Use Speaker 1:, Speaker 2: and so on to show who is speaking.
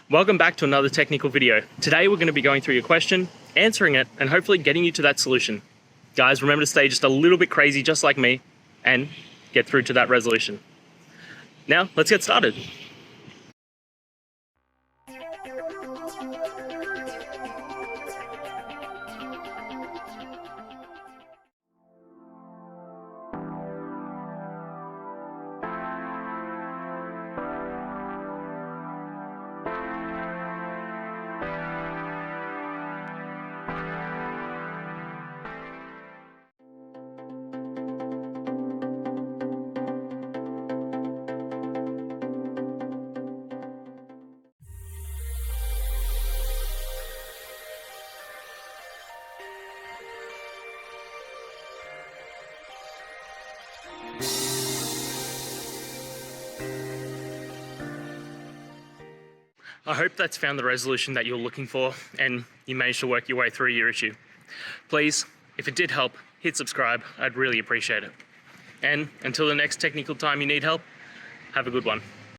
Speaker 1: Welcome back to another technical video. Today we're going to be going through your question, answering it, and hopefully getting you to that solution. Guys, remember to stay just a little bit crazy just like me and get through to that resolution. Now, let's get started. I hope that's found the resolution that you're looking for and you managed to work your way through your issue. Please, if it did help, hit subscribe. I'd really appreciate it. And until the next technical time you need help, have a good one.